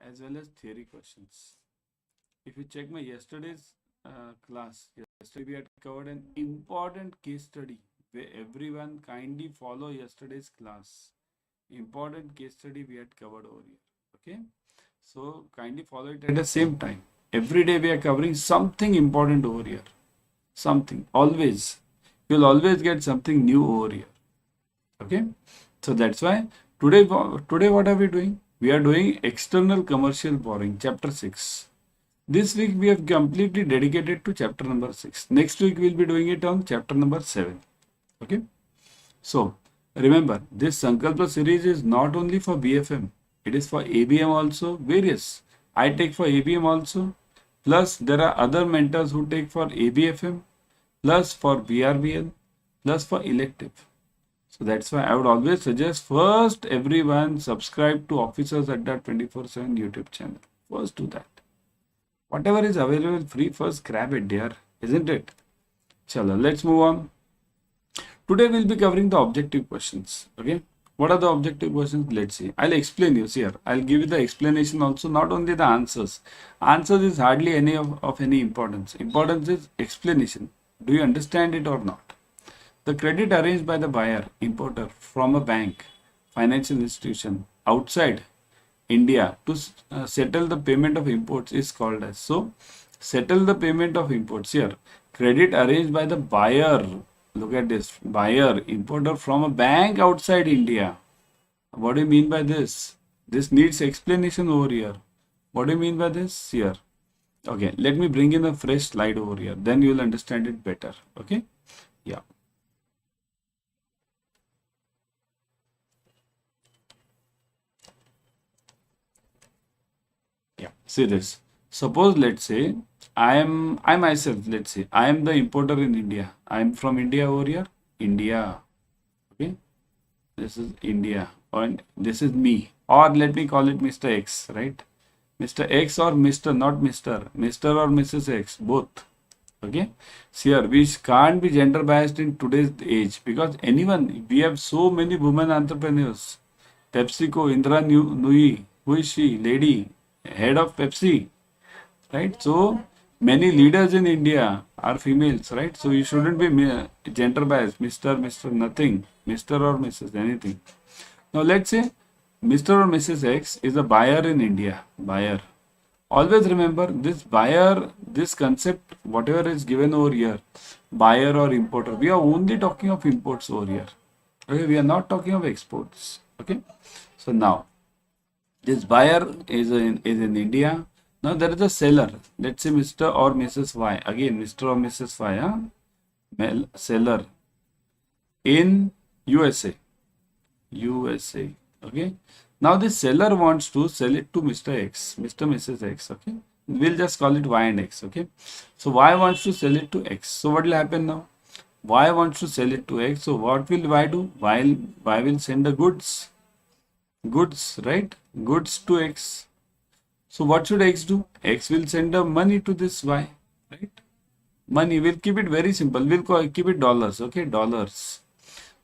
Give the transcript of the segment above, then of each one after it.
as well as theory questions. If you check my yesterday's class, yesterday we had covered an important case study where everyone kindly follow yesterday's class. Important case study we had covered over here. Okay, so kindly follow it at the same time. Every day we are covering something important over here. Something always. You'll always get something new over here. Okay, so that's why today what are we doing? We are doing external commercial borrowing, chapter 6. This week we have completely dedicated to chapter number 6. Next week we'll be doing it on chapter number 7. Okay, so remember, this Sankalpa series is not only for BFM, it is for ABM also, various. I take for ABM also, plus there are other mentors who take for ABFM, plus for BRBL, plus for elective. So that's why I would always suggest first everyone subscribe to Officers Adda 24/7 YouTube channel. First do that. Whatever is available free, first grab it dear, isn't it? Chalo, let's move on. Today we'll be covering the objective questions. Okay, what are the objective questions? Let's see. I'll explain you here. I'll give you the explanation also, not only the answers. Answers is hardly any of any importance. Importance is explanation. Do you understand it or not? The credit arranged by the buyer, importer from a bank, financial institution outside India to settle the payment of imports is called as. So, settle the payment of imports here. Credit arranged by the buyer. Look at this. Buyer, importer from a bank outside India. What do you mean by this? This needs explanation over here. What do you mean by this here? Okay, let me bring in a fresh slide over here. Then you will understand it better. Okay. Yeah. Yeah, see this. Suppose let's say I myself, let's say I am the importer in India. I am from India over here. India. Okay. This is India. And this is me. Or let me call it Mr. X, right? Mr. X or Mr. not Mr. Mr. or Mrs. X, both. Okay. See here, we can't be gender biased in today's age because anyone, we have so many women entrepreneurs. PepsiCo, Indra Nui, who is she? Lady, head of Pepsi, right? So many leaders in India are females, right? So you shouldn't be gender biased, Mr. nothing, Mr. or Mrs. anything. Now let's say Mr. or Mrs. X is a buyer in India, buyer. Always remember this buyer, this concept, whatever is given over here, buyer or importer, we are only talking of imports over here. Okay, we are not talking of exports. Okay, so now this buyer is in India. Now there is a seller. Let's say Mr. or Mrs. Y. Again, Mr. or Mrs. Y. Seller in USA. USA. Okay. Now this seller wants to sell it to Mr. X. Mr. Mrs. X. Okay. We'll just call it Y and X. Okay. So Y wants to sell it to X. So what will happen now? Y wants to sell it to X. So what will Y do? Y will send the goods, right? Goods to X. So what should X do? X will send the money to this Y, right? Money, we'll keep it very simple. We'll keep it dollars, okay? Dollars.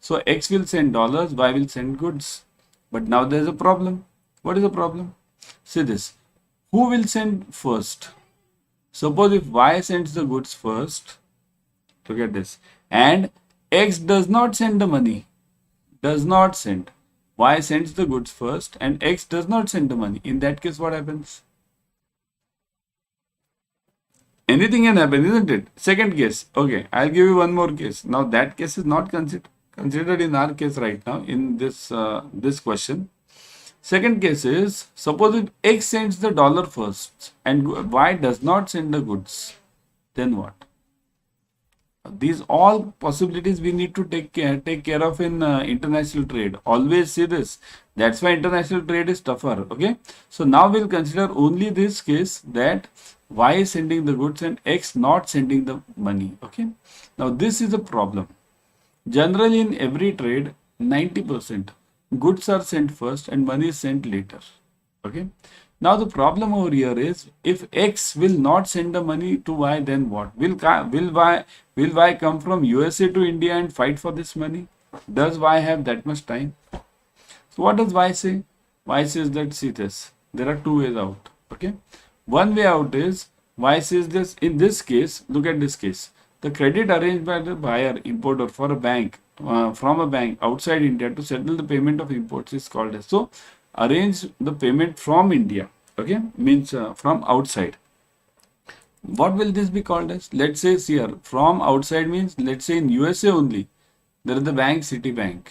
So X will send dollars, Y will send goods. But now there's a problem. What is the problem? See this. Who will send first? Suppose if Y sends the goods first, look at this, and X does not send the money, does not send. Y sends the goods first and X does not send the money. In that case, what happens? Anything can happen, isn't it? Second case. Okay, I'll give you one more case. Now that case is not considered in our case right now in this this question. Second case is, suppose if X sends the dollar first and Y does not send the goods, then what? These all possibilities we need to take care of in international trade. Always see this. That's why international trade is tougher. Okay. So now we'll consider only this case that Y is sending the goods and X not sending the money. Okay. Now this is a problem. Generally in every trade, 90% goods are sent first and money is sent later. Okay. Now the problem over here is, if X will not send the money to Y, then what? Will Y come from USA to India and fight for this money? Does Y have that much time? So what does Y say? Y says that, see this, There are two ways out. Okay. One way out is, why says this? In this case, look at this case. The credit arranged by the buyer importer for a bank from a bank outside India to settle the payment of imports is called as. So arrange the payment from India. Okay, means from outside. What will this be called as? Let's say here from outside means, let's say in USA only there is the bank Citibank.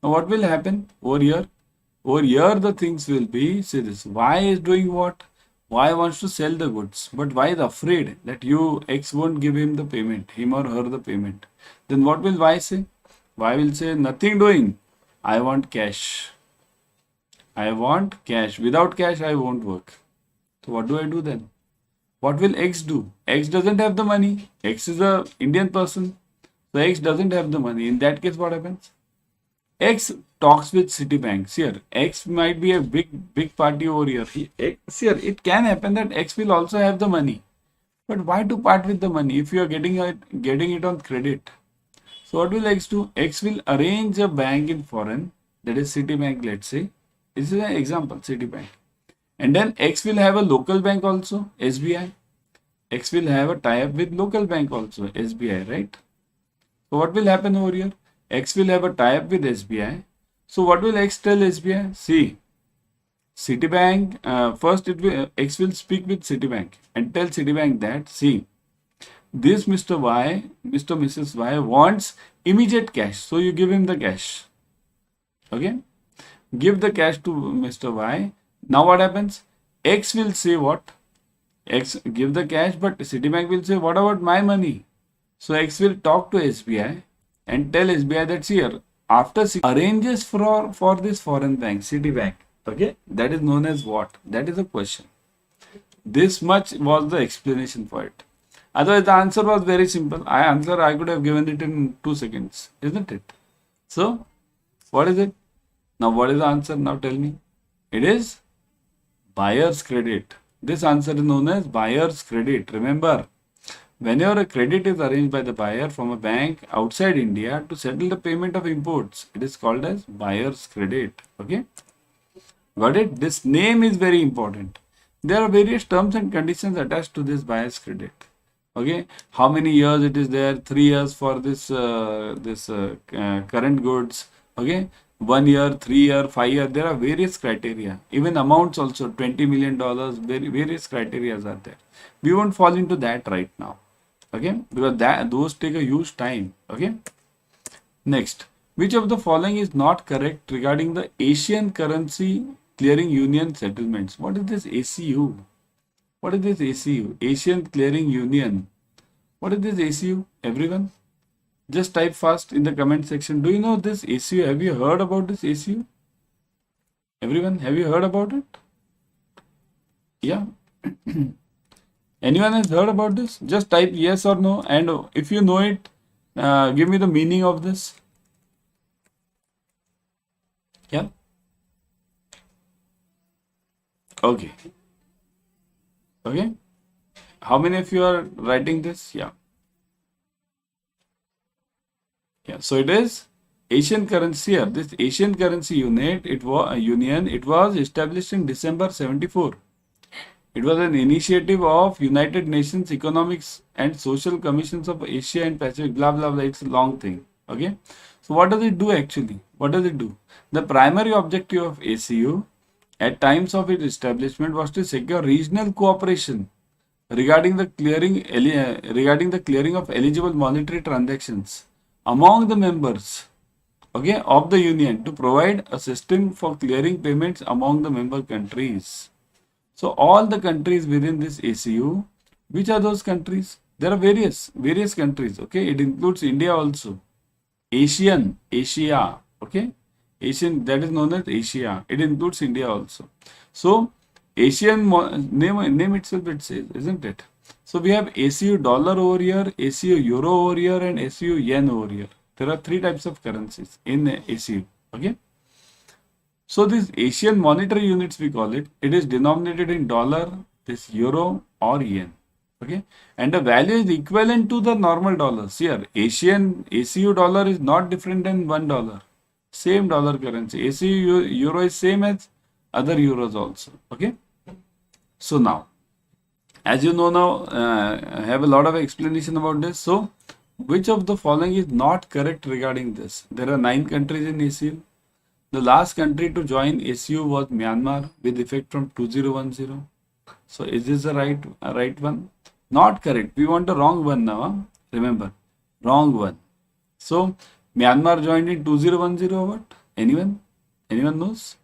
Now what will happen over here? Over here the things will be, say this, Y is doing what? Y wants to sell the goods, but Y is afraid that you X won't give him the payment, him or her the payment. Then what will Y say? Y will say, nothing doing. I want cash. I want cash. Without cash I won't work. So what do I do then? What will X do? X doesn't have the money. X is a Indian person. So X doesn't have the money. In that case, what happens? X talks with Citibank. Here, X might be a big party over here. Here, it can happen that X will also have the money. But why to part with the money if you are getting it on credit? So what will X do? X will arrange a bank in foreign, that is Citibank, let's say. This is an example, Citibank. And then X will have a local bank also, SBI. X will have a tie-up with local bank also, SBI, right? So what will happen over here? X will have a tie-up with SBI. So what will X tell SBI? See, Citibank, first X will speak with Citibank and tell Citibank that, see, this Mr. Y, Mr. Mrs. Y wants immediate cash. So you give him the cash. Okay? Give the cash to Mr. Y. Now what happens? X will say what? X give the cash, but Citibank will say, what about my money? So X will talk to SBI and tell SBI that, here, after arranges for this foreign bank, Citibank, okay, that is known as what? That is a question. This much was the explanation for it. Otherwise, the answer was very simple. I could have given it in 2 seconds, isn't it? So, what is it? Now, what is the answer? Now tell me. It is buyer's credit. This answer is known as buyer's credit. Remember, whenever a credit is arranged by the buyer from a bank outside India to settle the payment of imports, it is called as buyer's credit. Okay? Got it? This name is very important. There are various terms and conditions attached to this buyer's credit. Okay, how many years it is there? 3 years for this current goods. Okay, 1 year, 3 year, 5 year. There are various criteria. Even amounts also, $20 million. Various criteria are there. We won't fall into that right now. Okay, because those take a huge time. Okay. Next, which of the following is not correct regarding the Asian Currency Clearing Union settlements? What is this ACU? What is this ACU? Asian Clearing Union. What is this ACU? Everyone? Just type fast in the comment section. Do you know this ACU? Have you heard about this ACU? Everyone, have you heard about it? Yeah. Anyone has heard about this? Just type yes or no. And if you know it, give me the meaning of this. Yeah. Okay. Okay. How many of you are writing this? Yeah. Yeah. So it is Asian currency here. This Asian currency unit, it was established in December 74. It was an initiative of United Nations Economics and Social Commissions of Asia and Pacific. Blah blah blah. It's a long thing. Okay. So what does it do actually? What does it do? The primary objective of ACU at times of its establishment was to secure regional cooperation regarding the clearing of eligible monetary transactions among the members, okay, of the union, to provide a system for clearing payments among the member countries. So all the countries within this ACU, which are those countries? There are various countries. Okay, it includes India also. Asia. Okay. Asian, that is known as Asia. It includes India also. So, Asian name itself it says, isn't it? So, we have ACU dollar over here, ACU euro over here, and ACU yen over here. There are 3 types of currencies in ACU. Okay. So, these Asian monetary units, we call it, it is denominated in dollar, this euro or yen. Okay. And the value is equivalent to the normal dollars. Here, ACU dollar is not different than $1. Same dollar currency. ACU euro is same as other euros also. Okay. So now, as you know now, I have a lot of explanation about this. So, which of the following is not correct regarding this? There are 9 countries in ACU. The last country to join ACU was Myanmar with effect from 2010. So, is this the right one? Not correct. We want the wrong one now. Huh? Remember, wrong one. So, Myanmar joined in 2010 or what? Anyone? Anyone knows?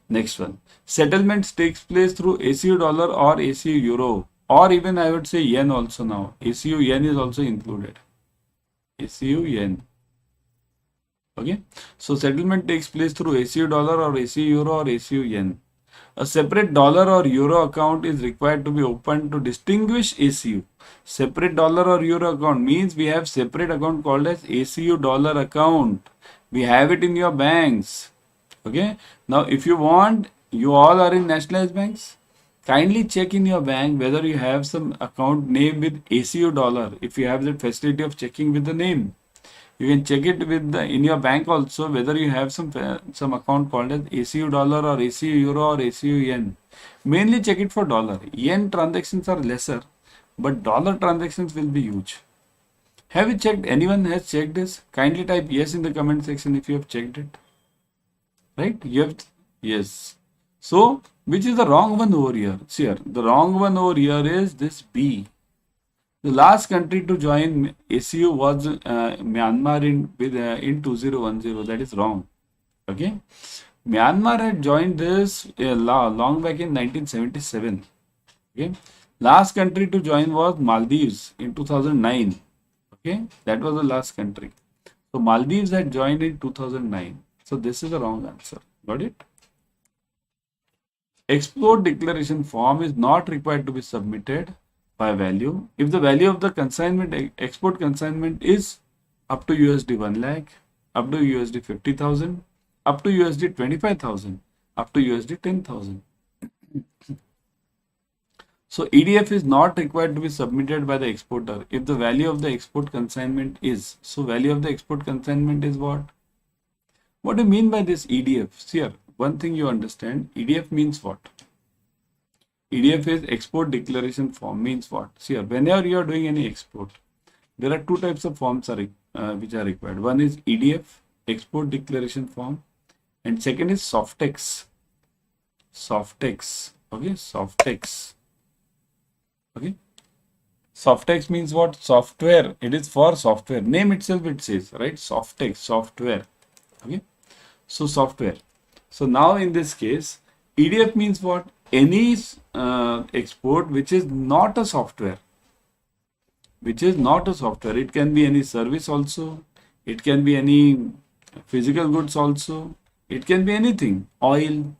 Next one. Settlements takes place through ACU dollar or ACU euro, or even I would say yen also now. ACU yen is also included. ACU yen. Okay. So settlement takes place through ACU dollar or ACU euro or ACU yen. A separate dollar or euro account is required to be opened to distinguish ACU. Separate dollar or euro account means we have separate account called as ACU dollar account. We have it in your banks. Okay. Now, if you want, you all are in nationalized banks. Kindly check in your bank whether you have some account name with ACU dollar. If you have the facility of checking with the name, you can check it with the in your bank also whether you have some account called as ACU dollar or ACU euro or ACU yen. Mainly check it for dollar. Yen transactions are lesser, but dollar transactions will be huge. Have you checked? Anyone has checked this? Kindly type yes in the comment section if you have checked it. Right? You have, yes. So, which is the wrong one over here? See here, the wrong one over here is this B. The last country to join ACU was Myanmar in 2010. That is wrong. Okay. Myanmar had joined this long back in 1977. Okay. Last country to join was Maldives in 2009. Okay. That was the last country. So Maldives had joined in 2009. So this is the wrong answer. Got it? Export declaration form is not required to be submitted by value if the value of the consignment export consignment is up to USD 1 lakh, up to USD 50,000, up to USD 25,000, up to USD 10,000. So EDF is not required to be submitted by the exporter if the value of the export consignment is. So value of the export consignment is what? What do you mean by this EDF? See here, one thing you understand, EDF means what? EDF is export declaration form means what? See here, whenever you are doing any export, there are two types of forms which are required. One is EDF, export declaration form, and second is Softex. Softex. Okay, Softex. Okay. Softex means what? Software. It is for software. Name itself it says, right? Softex, software. Okay. So software. So now in this case, EDF means what? Any export which is not a software. Which is not a software. It can be any service also. It can be any physical goods also. It can be anything. Oil.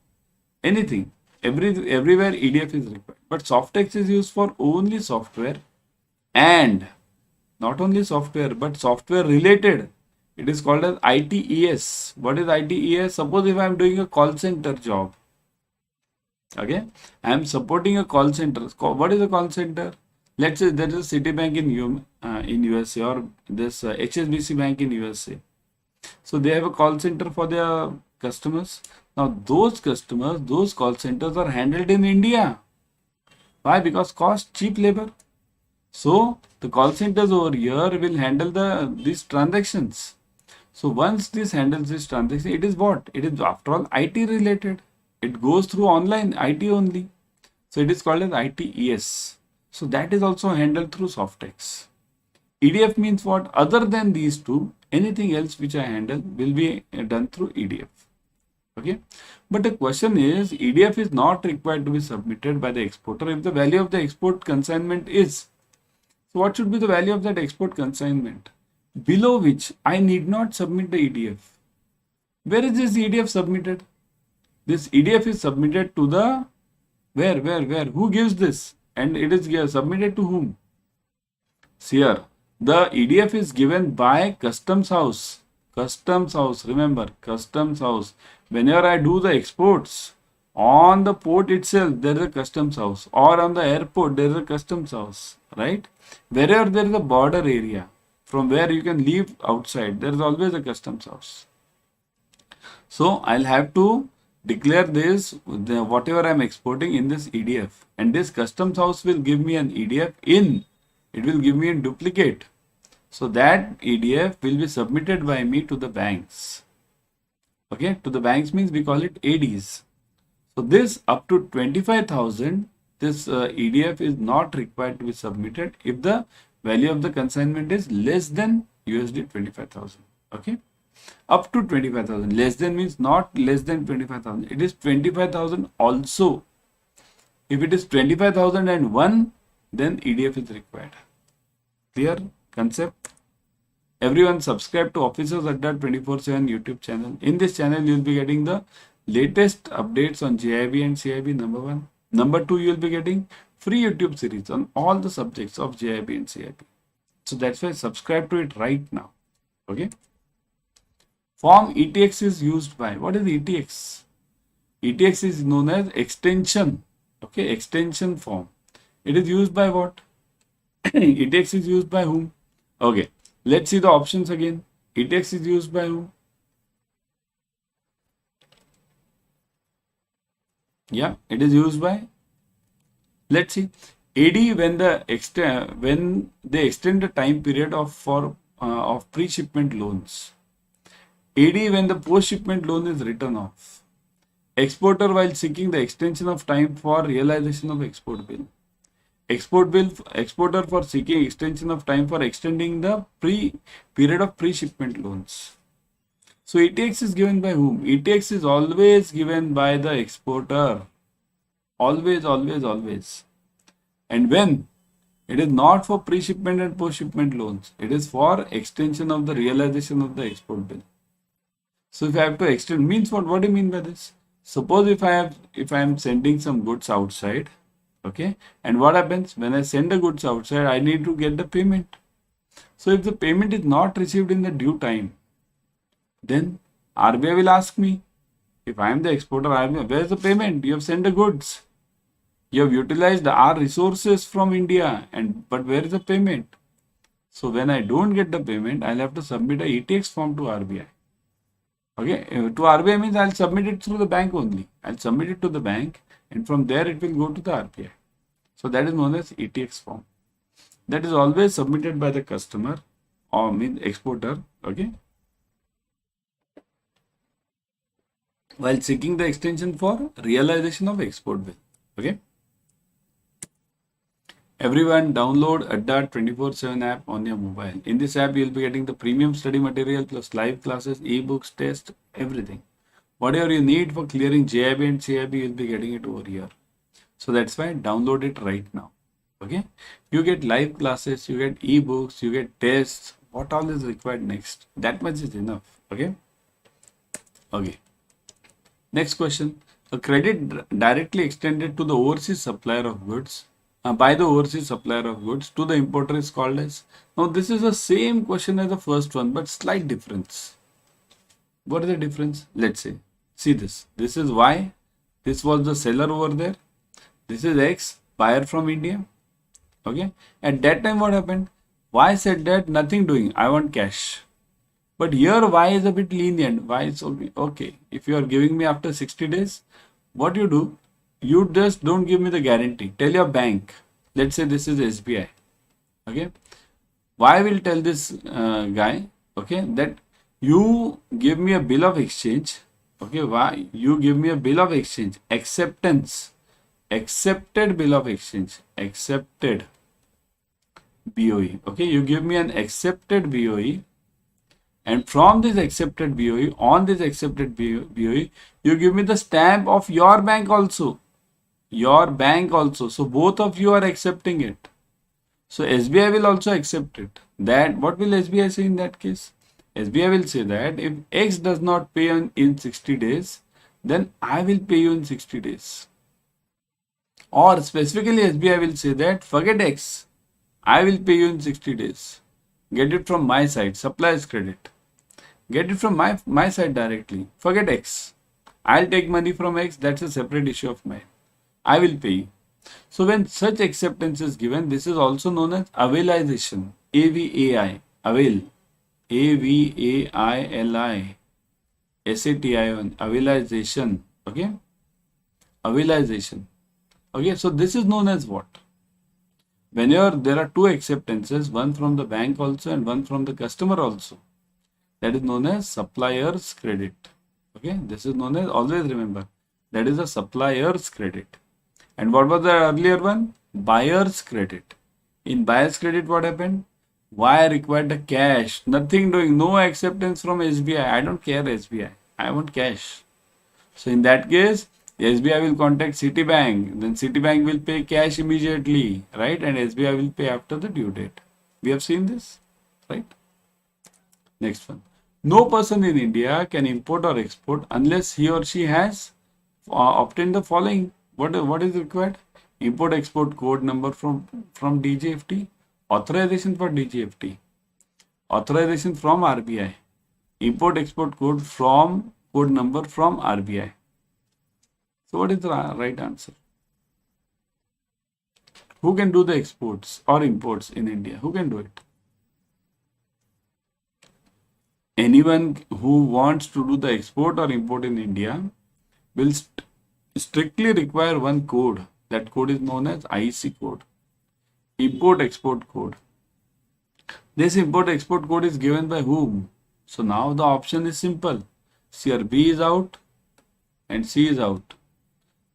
Anything. Everywhere EDF is required. But Softex is used for only software and not only software but software related. It is called as ITES. What is ITES? Suppose if I am doing a call center job. Okay. I am supporting a call center. What is a call center? Let's say there is a Citibank in USA or this HSBC Bank in USA. So they have a call center for their customers. Now those customers, those call centers are handled in India. Why? Because cost, cheap labor. So the call centers over here will handle these transactions. So once this handles this transaction, it is what? It is after all IT related. It goes through online IT only. So it is called as ITES. So that is also handled through Softex. EDF means what? Other than these two, anything else which I handle will be done through EDF. Okay. But the question is, EDF is not required to be submitted by the exporter if the value of the export consignment is. So what should be the value of that export consignment? Below which I need not submit the EDF. Where is this EDF submitted? This EDF is submitted to the where? Who gives this? And it is submitted to whom? See here, the EDF is given by Customs House. Customs House, remember, Customs House. Whenever I do the exports, on the port itself, there is a Customs House. Or on the airport, there is a Customs House, right? Wherever there is a border area, from where you can leave outside, there is always a Customs House. So, I'll have to declare this, whatever I'm exporting in this EDF, and this customs house will give me an EDF in, it will give me a duplicate. So that EDF will be submitted by me to the banks. Okay, to the banks means we call it ADs. So this up to 25,000, this EDF is not required to be submitted if the value of the consignment is less than USD 25,000. Okay, up to 25,000. Less than means not less than 25,000. It is 25,000 also. If it is 25,001, then EDF is required. Clear concept? Everyone subscribe to Officers Adda 24/7 YouTube channel. In this channel, you will be getting the latest updates on JIB and CAIIB, number 1. Number 2, you will be getting free YouTube series on all the subjects of JIB and CAIIB. So that's why subscribe to it right now. Okay. Form ETX is used by, what is ETX? ETX is known as extension. Okay, extension form. It is used by what? ETX is used by whom? Okay, let's see the options again. ETX is used by whom? Yeah, it is used by, let's see, AD when they extend the time period of pre-shipment loans. AD when the post-shipment loan is written off. Exporter while seeking the extension of time for realization of export bill. Exporter for seeking extension of time for extending the period of pre-shipment loans. So ETX is given by whom? ETX is always given by the exporter. Always, always, always. And when? It is not for pre-shipment and post-shipment loans. It is for extension of the realization of the export bill. So if I have to extend, means what? What do you mean by this? Suppose if I am sending some goods outside, okay, and what happens when I send the goods outside? I need to get the payment. So if the payment is not received in the due time, then RBI will ask me. If I am the exporter, RBI, where is the payment? You have sent the goods. You have utilized our resources from India, but where is the payment? So when I don't get the payment, I'll have to submit a ETX form to RBI. Okay, to RBI means I'll submit it through the bank only. I'll submit it to the bank, and from there it will go to the RBI. So that is known as ETX form. That is always submitted by the customer or means exporter. Okay, while seeking the extension for realization of export bill. Okay. Everyone download Adda 24/7 app on your mobile. In this app, you'll be getting the premium study material plus live classes, ebooks, tests, everything. Whatever you need for clearing JIB and CAIIB, you'll be getting it over here. So that's why download it right now. Okay. You get live classes, you get ebooks, you get tests. What all is required next? That much is enough. Okay. Okay. Next question. A credit directly extended to the overseas supplier of goods by the overseas supplier of goods to the importer is called as. Now this is the same question as the first one, but slight difference. What is the difference? Let's say, see this. This is Y. This was the seller over there. This is X, buyer from India. Okay. At that time, what happened? Y said that nothing doing. I want cash. But here Y is a bit lenient. Y is okay. Okay. If you are giving me after 60 days, what you do? You just don't give me the guarantee. Tell your bank. Let's say this is SBI. Okay. Y will tell this guy, okay, that you give me a bill of exchange. Okay. Why? You give me a bill of exchange. Acceptance. Accepted bill of exchange. Accepted BOE. Okay. You give me an accepted BOE. And from this accepted BOE, on this accepted BOE, you give me the stamp of your bank also. Your bank also. So both of you are accepting it. So SBI will also accept it. That what will SBI say in that case? SBI will say that if X does not pay in 60 days, then I will pay you in 60 days. Or specifically SBI will say that forget X, I will pay you in 60 days. Get it from my side, supplier's credit. Get it from my side directly. Forget X. I'll take money from X, that's a separate issue of mine. I will pay you. So when such acceptance is given, this is also known as availization. AVAI. Avail. AVAILI. SATION. Availization. Okay, availization. Okay, so this is known as what? Whenever there are two acceptances, one from the bank also and one from the customer also, that is known as supplier's credit. Okay, this is known as, always remember, that is a supplier's credit. And what was the earlier one? Buyer's credit. In buyer's credit, what happened? Why I required the cash? Nothing doing, no acceptance from SBI. I don't care SBI. I want cash. So in that case, SBI will contact Citibank. Then Citibank will pay cash immediately, right? And SBI will pay after the due date. We have seen this, right? Next one. No person in India can import or export unless he or she has obtained the following. What is required? Import export code number from DGFT, authorization for DGFT, authorization from RBI, import export code number from RBI. So what is the right answer? Who can do the exports or imports in India? Who can do it? Anyone who wants to do the export or import in India will strictly require one code. That code is known as IEC code, import export code. This import export code is given by whom? So now the option is simple. Here B is out and C is out.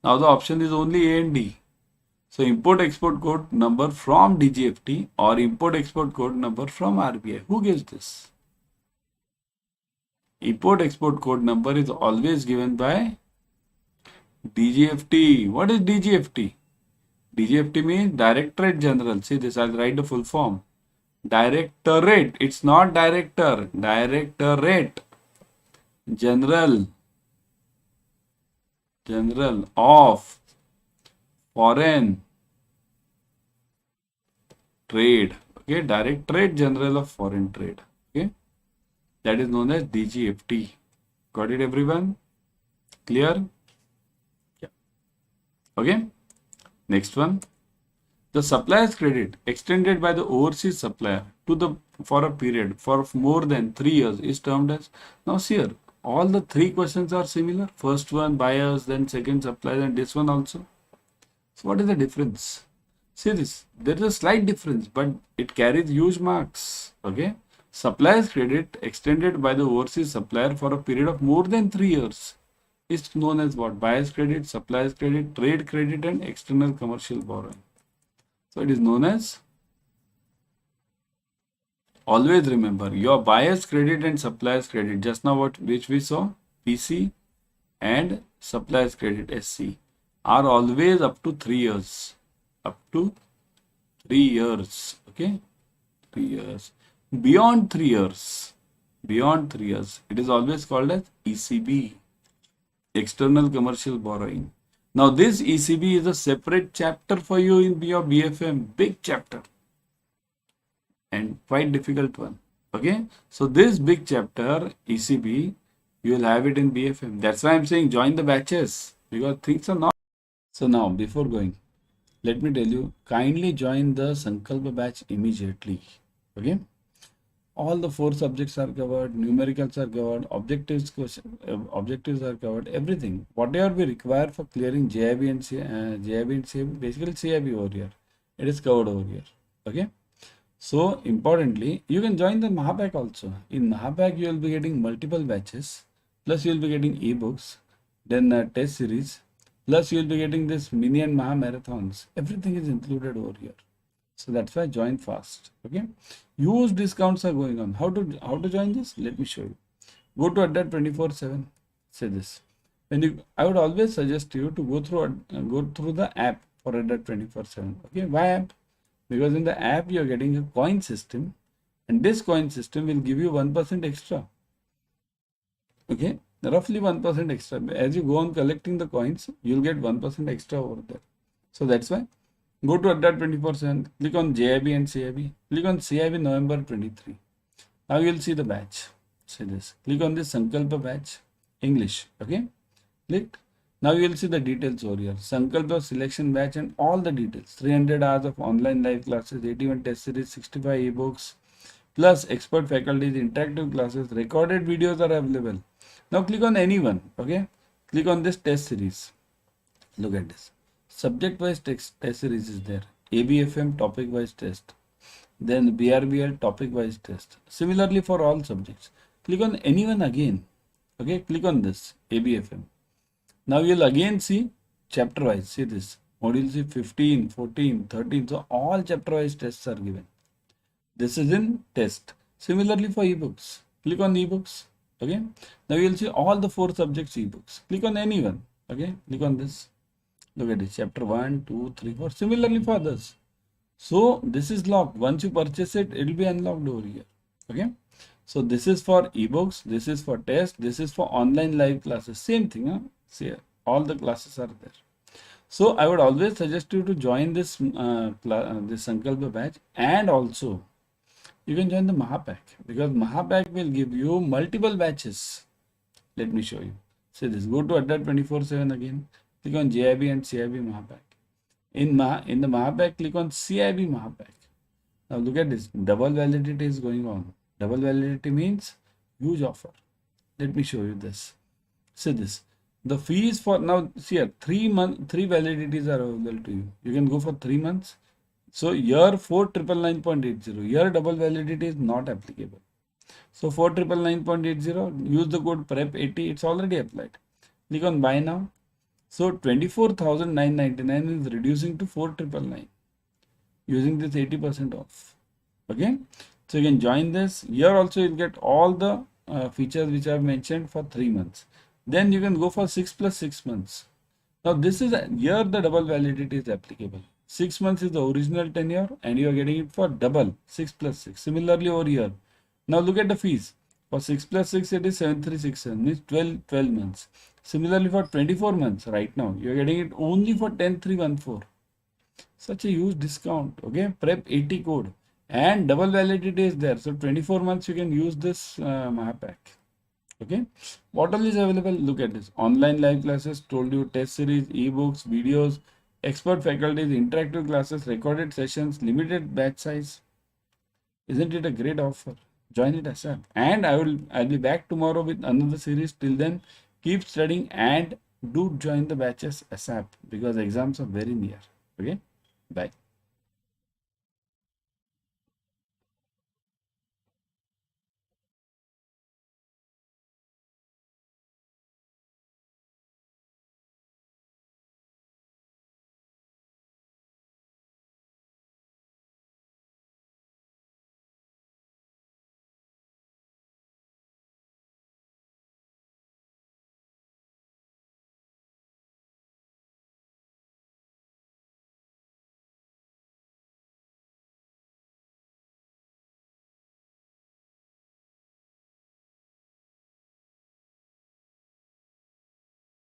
Now the option is only A and D. So import export code number from DGFT or import export code number from RBI. Who gives this? Import export code number is always given by DGFT. What is DGFT? DGFT means Directorate General. See this, I'll write the full form. Directorate. It's not director. Directorate General of Foreign Trade. Okay, Directorate General of Foreign Trade. Okay, that is known as DGFT. Got it, everyone? Clear? Yeah. Okay. Next one. The supplier's credit extended by the overseas supplier for a period for more than 3 years is termed as. Now see here, all the three questions are similar. First one buyers, then second supplier, and this one also. So what is the difference? See this, there is a slight difference, but it carries huge marks. Okay, supplier's credit extended by the overseas supplier for a period of more than 3 years is known as what? Buyer's credit, supplier's credit, trade credit, and external commercial borrowing. So it is known as, always remember, your buyer's credit and supplier's credit, just now which we saw, PC and supplier's credit, SC, are always up to 3 years. Up to 3 years. Okay, 3 years. Beyond 3 years, it is always called as ECB, external commercial borrowing. Now this ECB is a separate chapter for you in your BFM, big chapter and quite difficult one. Okay, so this big chapter ECB, you will have it in BFM. That's why I'm saying join the batches, because things are not. So now before going, let me tell you, kindly join the Sankalpa batch immediately. Okay, all the 4 subjects are covered, numericals are covered, objectives are covered, everything. Whatever we require for clearing JIB and CAIIB, basically CAIIB over here, it is covered over here. Okay, so importantly, you can join the Mahapack also. In Mahapack, you will be getting multiple batches, plus you will be getting ebooks, then test series, plus you will be getting this mini and Maha marathons. Everything is included over here. So that's why join fast. Okay, huge discounts are going on. How to join this? Let me show you. Go to Adda 24/7. Say this. I would always suggest you to go through the app for Adda 24/7. Okay, why app? Because in the app you are getting a coin system, and this coin system will give you 1% extra. Okay, roughly 1% extra. As you go on collecting the coins, you'll get 1% extra over there. So that's why. Go to Adda 24/7, click on JIB and CAIIB, click on CAIIB November 23. Now you will see the batch. Say this. Click on this Sankalpa batch, English. Okay, click. Now you will see the details over here. Sankalpa selection batch and all the details. 300 hours of online live classes, 81 test series, 65 ebooks, plus expert faculties, interactive classes, recorded videos are available. Now click on anyone. Okay, Click on this test series. Look at this. Subject wise test series is there. ABFM topic wise test. Then BRBL topic wise test. Similarly for all subjects. Click on anyone again. Okay, click on this ABFM. Now you'll again see chapter wise. See this. Module C 15, 14, 13. So all chapter wise tests are given. This is in test. Similarly for ebooks. Click on ebooks. Okay. Now you'll see all the 4 subjects ebooks. Click on anyone. Okay. Click on this. Look at this. Chapter 1, 2, 3, 4. Similarly for others. So this is locked. Once you purchase it, it will be unlocked over here. Okay. So this is for ebooks. This is for test. This is for online live classes. Same thing. Huh? See, all the classes are there. So I would always suggest you to join this this Sankalpa batch, and also you can join the Mahapack, because Mahapack will give you multiple batches. Let me show you. See this. Go to Adda 24/7 again. Click on JIB and CIB Mahapack. In the Mahapack, click on CIB Mahapack. Now look at this. Double validity is going on. Double validity means huge offer. Let me show you this. See this. The fees for now, see here, 3 validities are available to you. You can go for 3 months. So year 4999.80. Year double validity is not applicable. So 4999.80, use the code PREP80. It's already applied. Click on buy now. So 24,999 is reducing to 4,999 using this 80% off. Okay. So you can join this. Here also you'll get all the features which I have mentioned for 3 months. Then you can go for 6 plus 6 months. Now this is here the double validity is applicable. 6 months is the original tenure and you are getting it for double 6 plus 6. Similarly over here. Now look at the fees. For 6 plus 6 it is 7367, means 12 months. Similarly for 24 months right now you are getting it only for 10314. Such a huge discount. Okay, prep 80 code and double validity is there. So 24 months you can use this Mahapack. Okay, what all is available? Look at this. Online live classes, told you, test series, ebooks, videos, expert faculties, interactive classes, recorded sessions, limited batch size. Isn't it a great offer? Join it ASAP. And I'll be back tomorrow with another series. Till then, keep studying and do join the batches ASAP, because exams are very near. Okay, bye.